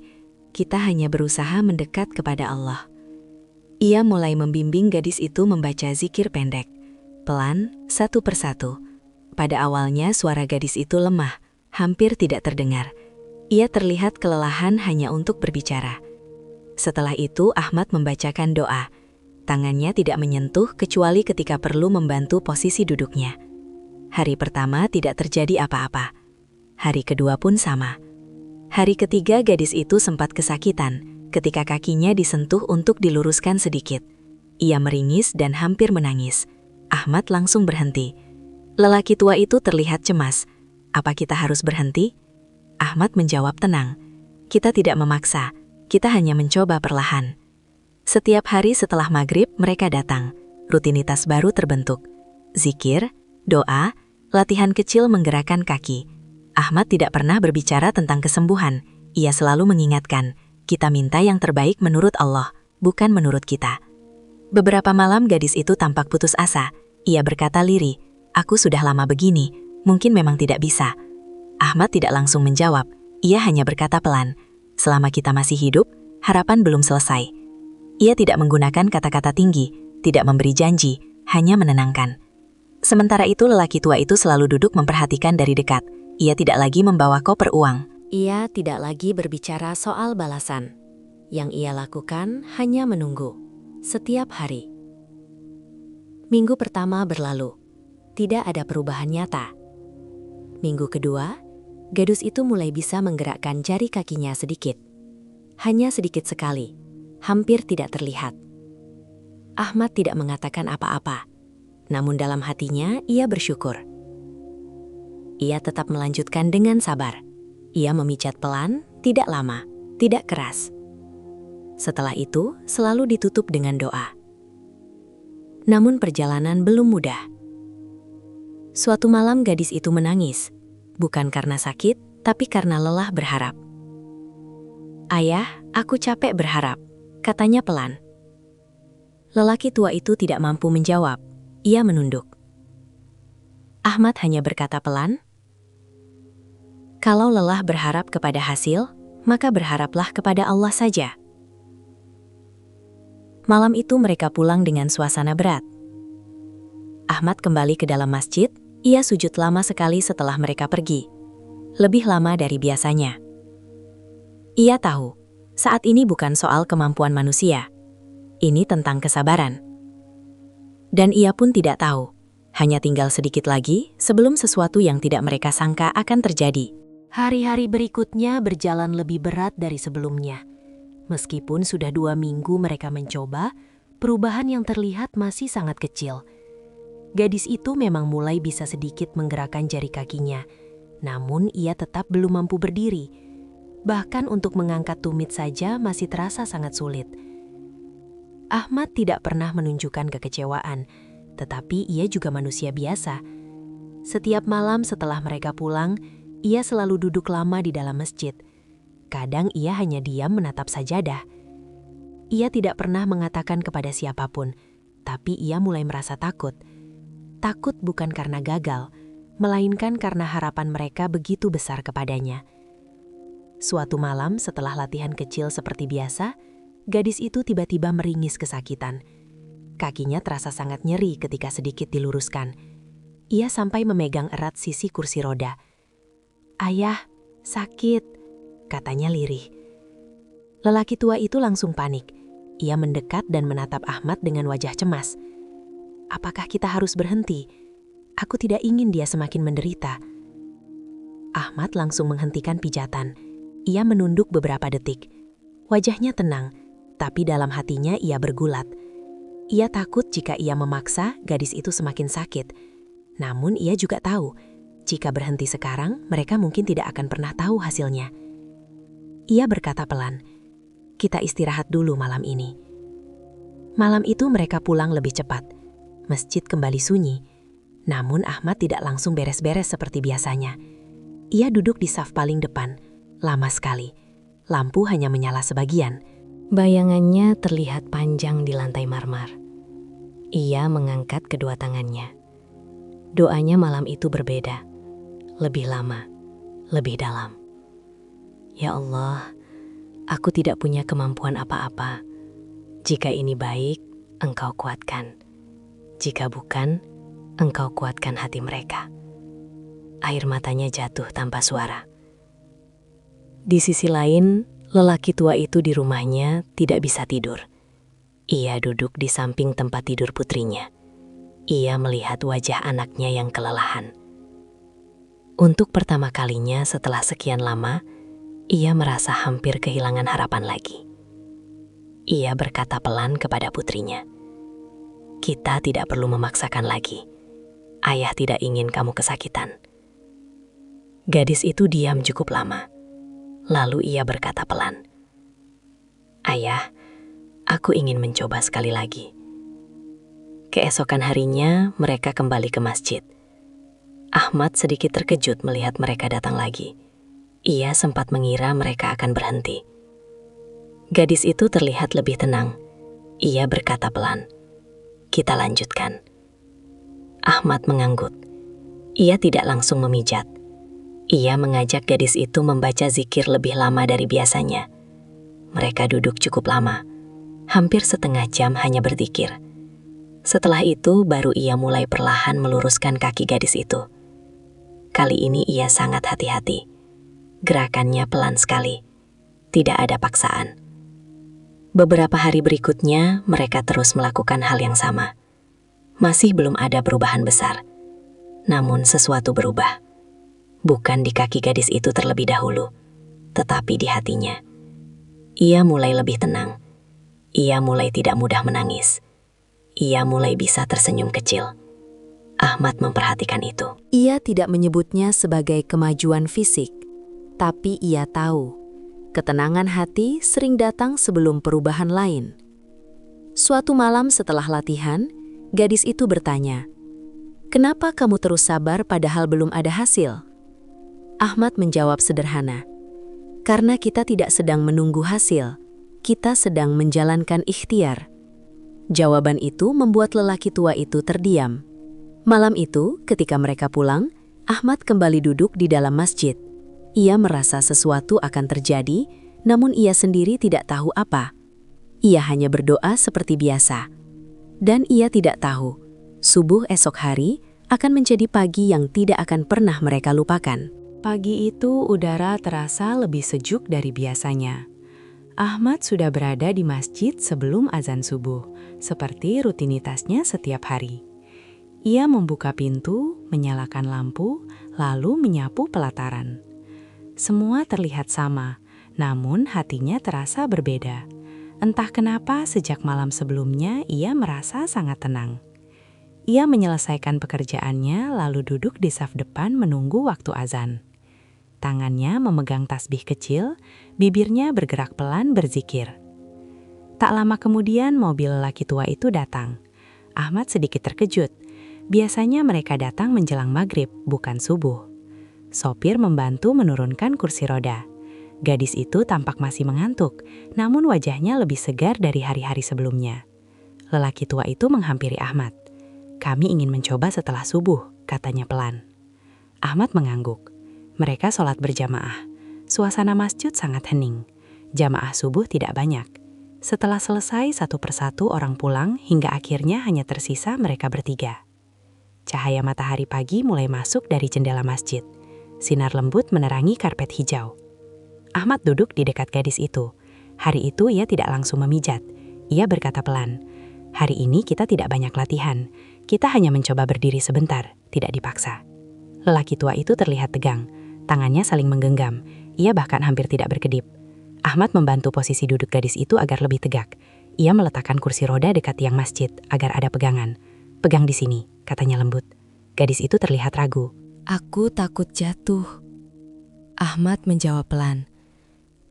Speaker 3: Kita hanya berusaha mendekat kepada Allah." Ia mulai membimbing gadis itu membaca zikir pendek, pelan, satu persatu. Pada awalnya suara gadis itu lemah, hampir tidak terdengar. Ia terlihat kelelahan hanya untuk berbicara. Setelah itu Ahmad membacakan doa. Tangannya tidak menyentuh kecuali ketika perlu membantu posisi duduknya. Hari pertama tidak terjadi apa-apa. Hari kedua pun sama. Hari ketiga gadis itu sempat kesakitan ketika kakinya disentuh untuk diluruskan sedikit. Ia meringis dan hampir menangis. Ahmad langsung berhenti. Lelaki tua itu terlihat cemas. "Apa kita harus berhenti?" Ahmad menjawab tenang. "Kita tidak memaksa, kita hanya mencoba perlahan." Setiap hari setelah maghrib mereka datang. Rutinitas baru terbentuk. Zikir, doa, latihan kecil menggerakkan kaki. Ahmad tidak pernah berbicara tentang kesembuhan. Ia selalu mengingatkan, kita minta yang terbaik menurut Allah, bukan menurut kita. Beberapa malam gadis itu tampak putus asa. Ia berkata lirih, "Aku sudah lama begini, mungkin memang tidak bisa." Ahmad tidak langsung menjawab, ia hanya berkata pelan, "Selama kita masih hidup, harapan belum selesai." Ia tidak menggunakan kata-kata tinggi, tidak memberi janji, hanya menenangkan. Sementara itu lelaki tua itu selalu duduk memperhatikan dari dekat. Ia tidak lagi membawa koper uang. Ia tidak lagi berbicara soal balasan. Yang ia lakukan hanya menunggu. Setiap hari. Minggu pertama berlalu. Tidak ada perubahan nyata. Minggu kedua, gadis itu mulai bisa menggerakkan jari kakinya sedikit. Hanya sedikit sekali, hampir tidak terlihat. Ahmad tidak mengatakan apa-apa. Namun dalam hatinya ia bersyukur. Ia tetap melanjutkan dengan sabar. Ia memijat pelan, tidak lama, tidak keras. Setelah itu selalu ditutup dengan doa. Namun perjalanan belum mudah. Suatu malam gadis itu menangis, bukan karena sakit, tapi karena lelah berharap. "Ayah, aku capek berharap," katanya pelan. Lelaki tua itu tidak mampu menjawab. Ia menunduk. Ahmad hanya berkata pelan, "Kalau lelah berharap kepada hasil, maka berharaplah kepada Allah saja." Malam itu mereka pulang dengan suasana berat. Ahmad kembali ke dalam masjid, ia sujud lama sekali setelah mereka pergi. Lebih lama dari biasanya. Ia tahu, saat ini bukan soal kemampuan manusia. Ini tentang kesabaran. Dan ia pun tidak tahu, hanya tinggal sedikit lagi sebelum sesuatu yang tidak mereka sangka akan terjadi. Hari-hari berikutnya berjalan lebih berat dari sebelumnya. Meskipun sudah 2 minggu mereka mencoba, perubahan yang terlihat masih sangat kecil. Gadis itu memang mulai bisa sedikit menggerakkan jari kakinya, namun ia tetap belum mampu berdiri. Bahkan untuk mengangkat tumit saja masih terasa sangat sulit. Ahmad tidak pernah menunjukkan kekecewaan, tetapi ia juga manusia biasa. Setiap malam setelah mereka pulang, ia selalu duduk lama di dalam masjid. Kadang ia hanya diam menatap sajadah. Ia tidak pernah mengatakan kepada siapapun, tapi ia mulai merasa takut. Takut bukan karena gagal, melainkan karena harapan mereka begitu besar kepadanya. Suatu malam setelah latihan kecil seperti biasa, gadis itu tiba-tiba meringis kesakitan. Kakinya terasa sangat nyeri ketika sedikit diluruskan. Ia sampai memegang erat sisi kursi roda. "Ayah, sakit," katanya lirih. Lelaki tua itu langsung panik. Ia mendekat dan menatap Ahmad dengan wajah cemas. "Apakah kita harus berhenti?"
Speaker 2: Aku tidak ingin dia semakin menderita. Ahmad langsung menghentikan pijatan. Ia menunduk beberapa detik. Wajahnya tenang, tapi dalam hatinya ia bergulat. Ia takut jika ia memaksa, gadis itu semakin sakit. Namun ia juga tahu, jika berhenti sekarang, mereka mungkin tidak akan pernah tahu hasilnya. Ia berkata pelan, "Kita istirahat dulu malam ini." Malam itu mereka pulang lebih cepat. Masjid kembali sunyi. Namun Ahmad tidak langsung beres-beres seperti biasanya. Ia duduk di saf paling depan, lama sekali. Lampu hanya menyala sebagian.
Speaker 3: Bayangannya terlihat panjang di lantai marmer. Ia mengangkat kedua tangannya. Doanya malam itu berbeda. Lebih lama, lebih dalam. Ya Allah, aku tidak punya kemampuan apa-apa. Jika ini baik, Engkau kuatkan. Jika bukan, Engkau kuatkan hati mereka. Air matanya jatuh tanpa suara. Di sisi lain, lelaki tua itu di rumahnya tidak bisa tidur. Ia duduk di samping tempat tidur putrinya. Ia melihat wajah anaknya yang kelelahan. Untuk pertama kalinya setelah sekian lama, ia merasa hampir kehilangan harapan lagi. Ia berkata pelan kepada putrinya, "Kita tidak perlu memaksakan lagi. Ayah tidak ingin kamu kesakitan." Gadis itu diam cukup lama. Lalu ia berkata pelan, "Ayah, aku ingin mencoba sekali lagi." Keesokan harinya, mereka kembali ke masjid. Ahmad sedikit terkejut melihat mereka datang lagi. Ia sempat mengira mereka akan berhenti. Gadis itu terlihat lebih tenang. Ia berkata pelan, "Kita lanjutkan." Ahmad mengangguk. Ia tidak langsung memijat. Ia mengajak gadis itu membaca zikir lebih lama dari biasanya. Mereka duduk cukup lama, hampir setengah jam hanya berzikir. Setelah itu baru ia mulai perlahan meluruskan kaki gadis itu. Kali ini ia sangat hati-hati. Gerakannya pelan sekali, tidak ada paksaan. Beberapa hari berikutnya, mereka terus melakukan hal yang sama. Masih belum ada perubahan besar. Namun sesuatu berubah. Bukan di kaki gadis itu terlebih dahulu, tetapi di hatinya. Ia mulai lebih tenang. Ia mulai tidak mudah menangis. Ia mulai bisa tersenyum kecil. Ahmad memperhatikan itu.
Speaker 2: Ia tidak menyebutnya sebagai kemajuan fisik, tapi ia tahu ketenangan hati sering datang sebelum perubahan lain. Suatu malam setelah latihan, gadis itu bertanya, "Kenapa kamu terus sabar padahal belum ada hasil?" Ahmad menjawab sederhana, "Karena kita tidak sedang menunggu hasil, kita sedang menjalankan ikhtiar." Jawaban itu membuat lelaki tua itu terdiam. Malam itu, ketika mereka pulang, Ahmad kembali duduk di dalam masjid. Ia merasa sesuatu akan terjadi, namun ia sendiri tidak tahu apa. Ia hanya berdoa seperti biasa. Dan ia tidak tahu, subuh esok hari akan menjadi pagi yang tidak akan pernah mereka lupakan. Pagi itu udara terasa lebih sejuk dari biasanya. Ahmad sudah berada di masjid sebelum azan subuh, seperti rutinitasnya setiap hari. Ia membuka pintu, menyalakan lampu, lalu menyapu pelataran. Semua terlihat sama, namun hatinya terasa berbeda. Entah kenapa sejak malam sebelumnya ia merasa sangat tenang. Ia menyelesaikan pekerjaannya lalu duduk di saf depan menunggu waktu azan. Tangannya memegang tasbih kecil, bibirnya bergerak pelan berzikir. Tak lama kemudian mobil lelaki tua itu datang. Ahmad sedikit terkejut. Biasanya mereka datang menjelang maghrib, bukan subuh. Sopir membantu menurunkan kursi roda. Gadis itu tampak masih mengantuk, namun wajahnya lebih segar dari hari-hari sebelumnya. Lelaki tua itu menghampiri Ahmad. "Kami ingin mencoba setelah subuh," katanya pelan. Ahmad mengangguk. Mereka sholat berjamaah. Suasana masjid sangat hening. Jamaah subuh tidak banyak. Setelah selesai satu persatu orang pulang hingga akhirnya hanya tersisa mereka bertiga. Cahaya matahari pagi mulai masuk dari jendela masjid. Sinar lembut menerangi karpet hijau. Ahmad duduk di dekat gadis itu. Hari itu ia tidak langsung memijat. Ia berkata pelan, "Hari ini kita tidak banyak latihan. Kita hanya mencoba berdiri sebentar, tidak dipaksa. Lelaki tua itu terlihat tegang, tangannya saling menggenggam, ia bahkan hampir tidak berkedip. Ahmad membantu posisi duduk gadis itu agar lebih tegak. Ia meletakkan kursi roda dekat tiang masjid agar ada pegangan. "Pegang di sini," katanya lembut. Gadis itu terlihat ragu.
Speaker 3: Aku takut jatuh. Ahmad menjawab pelan.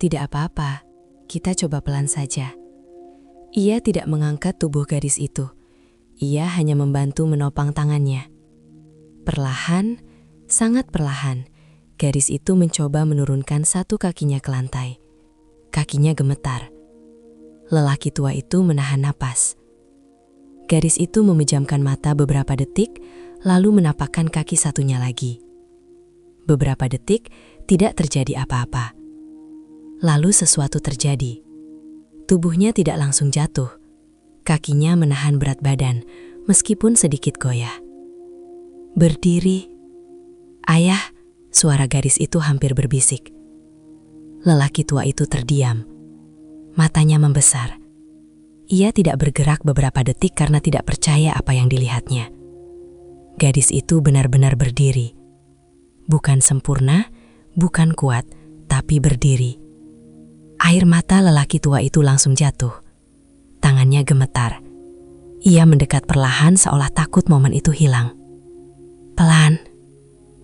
Speaker 3: Tidak apa-apa, kita coba pelan saja. Ia tidak mengangkat tubuh gadis itu. Ia hanya membantu menopang tangannya. Perlahan, sangat perlahan, gadis itu mencoba menurunkan satu kakinya ke lantai. Kakinya gemetar. Lelaki tua itu menahan napas. Gadis itu memejamkan mata beberapa detik, lalu menapakkan kaki satunya lagi. Beberapa detik, tidak terjadi apa-apa. Lalu sesuatu terjadi. Tubuhnya tidak langsung jatuh. Kakinya menahan berat badan, meskipun sedikit goyah. "Berdiri." "Ayah," suara gadis itu hampir berbisik. Lelaki tua itu terdiam. Matanya membesar. Ia tidak bergerak beberapa detik karena tidak percaya apa yang dilihatnya. Gadis itu benar-benar berdiri. Bukan sempurna, bukan kuat, tapi berdiri. Air mata lelaki tua itu langsung jatuh. Tangannya gemetar. Ia mendekat perlahan seolah takut momen itu hilang. "Pelan,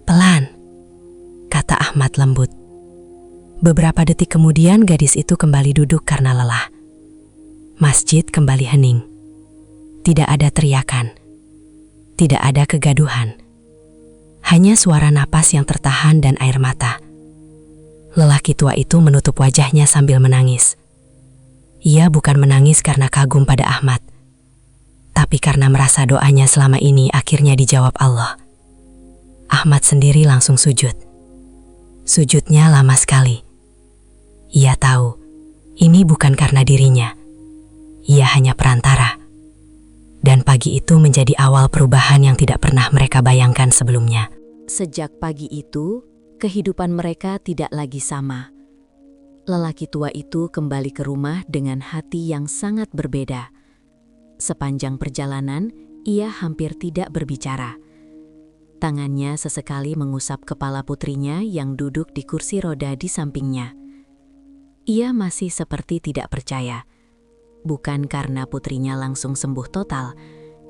Speaker 3: pelan," kata Ahmad lembut. Beberapa detik kemudian gadis itu kembali duduk karena lelah. Masjid kembali hening. Tidak ada teriakan. Tidak ada kegaduhan. Hanya suara napas yang tertahan dan air mata. Lelaki tua itu menutup wajahnya sambil menangis. Ia bukan menangis karena kagum pada Ahmad, tapi karena merasa doanya selama ini akhirnya dijawab Allah. Ahmad sendiri langsung sujud. Sujudnya lama sekali. Ia tahu, ini bukan karena dirinya. Ia hanya perantara. Dan pagi itu menjadi awal perubahan yang tidak pernah mereka bayangkan sebelumnya. Sejak pagi itu, kehidupan mereka tidak lagi sama. Lelaki tua itu kembali ke rumah dengan hati yang sangat berbeda. Sepanjang perjalanan, ia hampir tidak berbicara. Tangannya sesekali mengusap kepala putrinya yang duduk di kursi roda di sampingnya. Ia masih seperti tidak percaya. Bukan karena putrinya langsung sembuh total,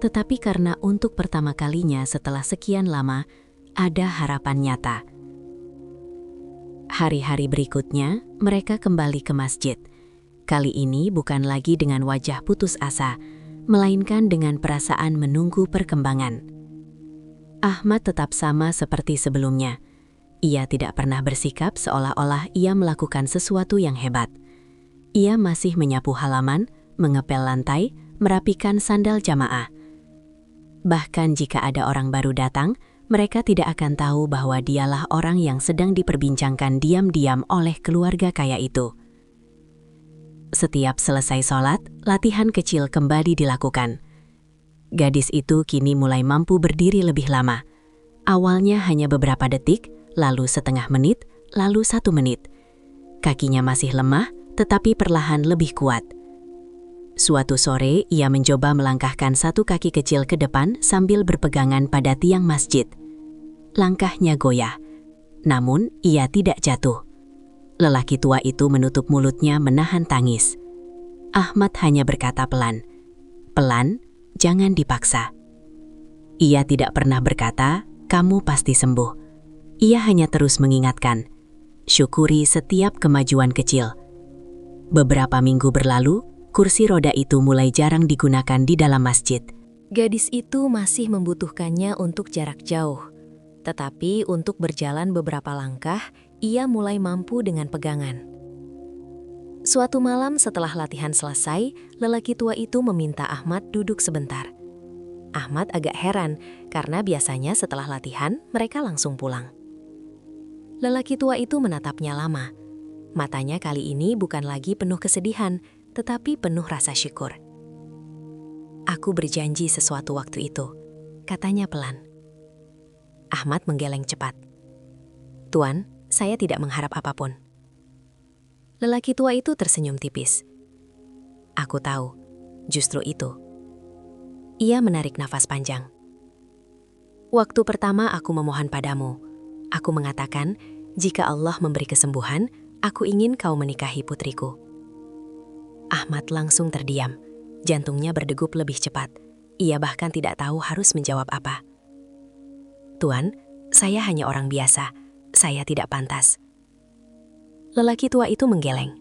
Speaker 3: tetapi karena untuk pertama kalinya setelah sekian lama, ada harapan nyata. Hari-hari berikutnya, mereka kembali ke masjid. Kali ini bukan lagi dengan wajah putus asa, melainkan dengan perasaan menunggu perkembangan. Ahmad tetap sama seperti sebelumnya. Ia tidak pernah bersikap seolah-olah ia melakukan sesuatu yang hebat. Ia masih menyapu halaman, mengepel lantai, merapikan sandal jamaah. Bahkan jika ada orang baru datang, mereka tidak akan tahu bahwa dialah orang yang sedang diperbincangkan diam-diam oleh keluarga kaya itu. Setiap selesai sholat, latihan kecil kembali dilakukan. Gadis itu kini mulai mampu berdiri lebih lama. Awalnya hanya beberapa detik, lalu setengah menit, lalu 1 menit. Kakinya masih lemah, tetapi perlahan lebih kuat. Suatu sore, ia mencoba melangkahkan satu kaki kecil ke depan sambil berpegangan pada tiang masjid. Langkahnya goyah, namun ia tidak jatuh. Lelaki tua itu menutup mulutnya menahan tangis. Ahmad hanya berkata pelan, "Pelan, jangan dipaksa." Ia tidak pernah berkata, "Kamu pasti sembuh." Ia hanya terus mengingatkan, syukuri setiap kemajuan kecil. Beberapa minggu berlalu, kursi roda itu mulai jarang digunakan di dalam masjid.
Speaker 2: Gadis itu masih membutuhkannya untuk jarak jauh. Tetapi untuk berjalan beberapa langkah, ia mulai mampu dengan pegangan. Suatu malam setelah latihan selesai, lelaki tua itu meminta Ahmad duduk sebentar. Ahmad agak heran karena biasanya setelah latihan mereka langsung pulang. Lelaki tua itu menatapnya lama. Matanya kali ini bukan lagi penuh kesedihan, tetapi penuh rasa syukur. "Aku berjanji sesuatu waktu itu," katanya pelan. Ahmad menggeleng cepat. "Tuan, saya tidak mengharap apapun." Lelaki tua itu tersenyum tipis. "Aku tahu, justru itu." Ia menarik nafas panjang. Waktu pertama aku memohon padamu, aku mengatakan, jika Allah memberi kesembuhan, aku ingin kau menikahi putriku. Ahmad langsung terdiam. Jantungnya berdegup lebih cepat. Ia bahkan tidak tahu harus menjawab apa. Tuan, saya hanya orang biasa. Saya tidak pantas. Lelaki tua itu menggeleng.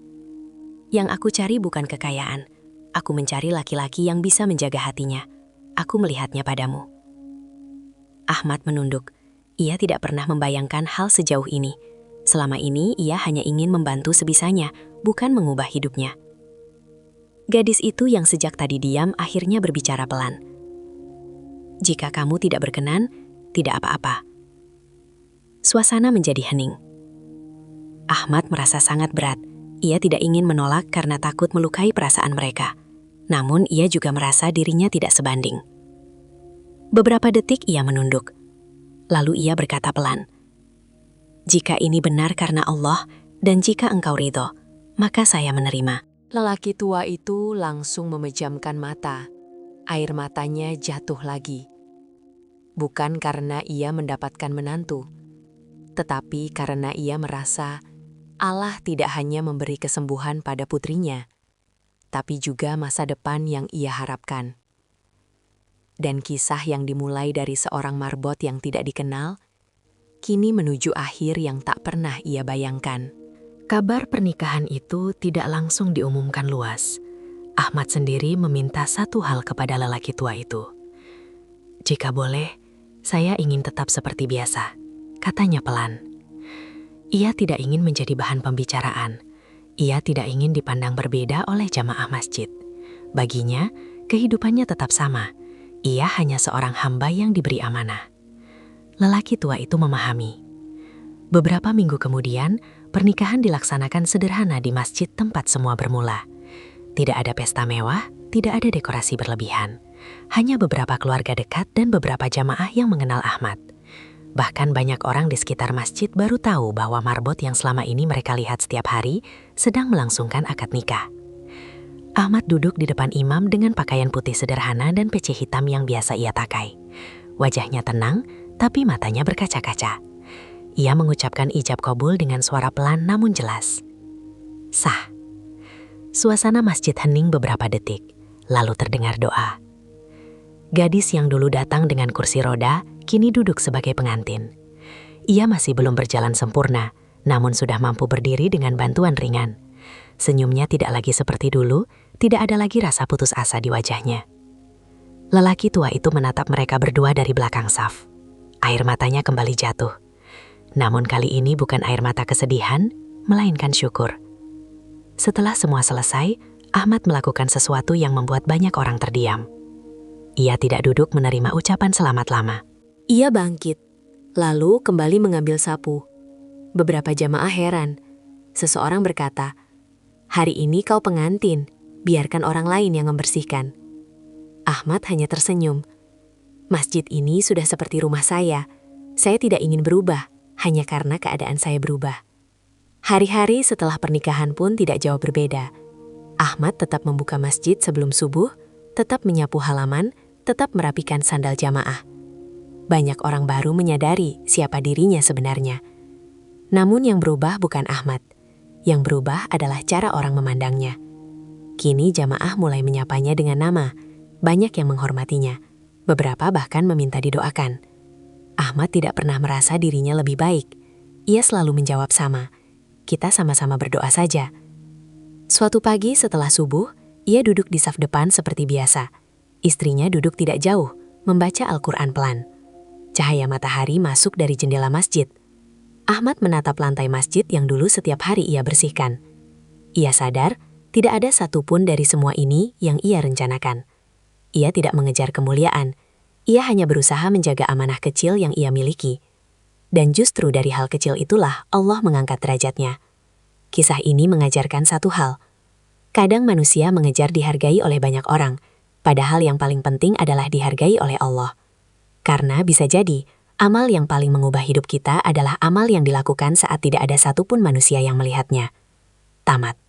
Speaker 2: Yang aku cari bukan kekayaan. Aku mencari laki-laki yang bisa menjaga hatinya. Aku melihatnya padamu. Ahmad menunduk. Ia tidak pernah membayangkan hal sejauh ini. Selama ini ia hanya ingin membantu sebisanya, bukan mengubah hidupnya. Gadis itu yang sejak tadi diam akhirnya berbicara pelan. Jika kamu tidak berkenan, tidak apa-apa. Suasana menjadi hening. Ahmad merasa sangat berat. Ia tidak ingin menolak karena takut melukai perasaan mereka. Namun ia juga merasa dirinya tidak sebanding. Beberapa detik ia menunduk. Lalu ia berkata pelan, "Jika ini benar karena Allah dan jika engkau ridho, maka saya menerima."
Speaker 3: Lelaki tua itu langsung memejamkan mata. Air matanya jatuh lagi. Bukan karena ia mendapatkan menantu, tetapi karena ia merasa Allah tidak hanya memberi kesembuhan pada putrinya, tapi juga masa depan yang ia harapkan. Dan kisah yang dimulai dari seorang marbot yang tidak dikenal, kini menuju akhir yang tak pernah ia bayangkan.
Speaker 2: Kabar pernikahan itu tidak langsung diumumkan luas. Ahmad sendiri meminta satu hal kepada lelaki tua itu. "Jika boleh, saya ingin tetap seperti biasa," katanya pelan. Ia tidak ingin menjadi bahan pembicaraan. Ia tidak ingin dipandang berbeda oleh jamaah masjid. Baginya, kehidupannya tetap sama. Ia hanya seorang hamba yang diberi amanah. Lelaki tua itu memahami. Beberapa minggu kemudian, pernikahan dilaksanakan sederhana di masjid tempat semua bermula. Tidak ada pesta mewah, tidak ada dekorasi berlebihan. Hanya beberapa keluarga dekat dan beberapa jamaah yang mengenal Ahmad. Bahkan banyak orang di sekitar masjid baru tahu bahwa marbot yang selama ini mereka lihat setiap hari sedang melangsungkan akad nikah. Ahmad duduk di depan imam dengan pakaian putih sederhana dan peci hitam yang biasa ia pakai. Wajahnya tenang, tapi matanya berkaca-kaca. Ia mengucapkan ijab qabul dengan suara pelan namun jelas. Sah. Suasana masjid hening beberapa detik, lalu terdengar doa. Gadis yang dulu datang dengan kursi roda, kini duduk sebagai pengantin. Ia masih belum berjalan sempurna, namun sudah mampu berdiri dengan bantuan ringan. Senyumnya tidak lagi seperti dulu, tidak ada lagi rasa putus asa di wajahnya. Lelaki tua itu menatap mereka berdua dari belakang saf. Air matanya kembali jatuh. Namun kali ini bukan air mata kesedihan, melainkan syukur. Setelah semua selesai, Ahmad melakukan sesuatu yang membuat banyak orang terdiam. Ia tidak duduk menerima ucapan selamat lama.
Speaker 3: Ia bangkit, lalu kembali mengambil sapu. Beberapa jamaah heran. Seseorang berkata, "Hari ini kau pengantin, biarkan orang lain yang membersihkan." Ahmad hanya tersenyum. "Masjid ini sudah seperti rumah saya. Saya tidak ingin berubah, hanya karena keadaan saya berubah." Hari-hari setelah pernikahan pun tidak jauh berbeda. Ahmad tetap membuka masjid sebelum subuh, tetap menyapu halaman, tetap merapikan sandal jamaah. Banyak orang baru menyadari siapa dirinya sebenarnya. Namun yang berubah bukan Ahmad. Yang berubah adalah cara orang memandangnya. Kini jamaah mulai menyapanya dengan nama. Banyak yang menghormatinya. Beberapa bahkan meminta didoakan. Ahmad tidak pernah merasa dirinya lebih baik. Ia selalu menjawab sama. Kita sama-sama berdoa saja. Suatu pagi setelah subuh, ia duduk di saf depan seperti biasa. Istrinya duduk tidak jauh, membaca Al-Quran pelan. Cahaya matahari masuk dari jendela masjid. Ahmad menatap lantai masjid yang dulu setiap hari ia bersihkan. Ia sadar, tidak ada satupun dari semua ini yang ia rencanakan. Ia tidak mengejar kemuliaan. Ia hanya berusaha menjaga amanah kecil yang ia miliki. Dan justru dari hal kecil itulah Allah mengangkat derajatnya. Kisah ini mengajarkan satu hal. Kadang manusia mengejar dihargai oleh banyak orang, padahal yang paling penting adalah dihargai oleh Allah. Karena bisa jadi, amal yang paling mengubah hidup kita adalah amal yang dilakukan saat tidak ada satupun manusia yang melihatnya. Tamat.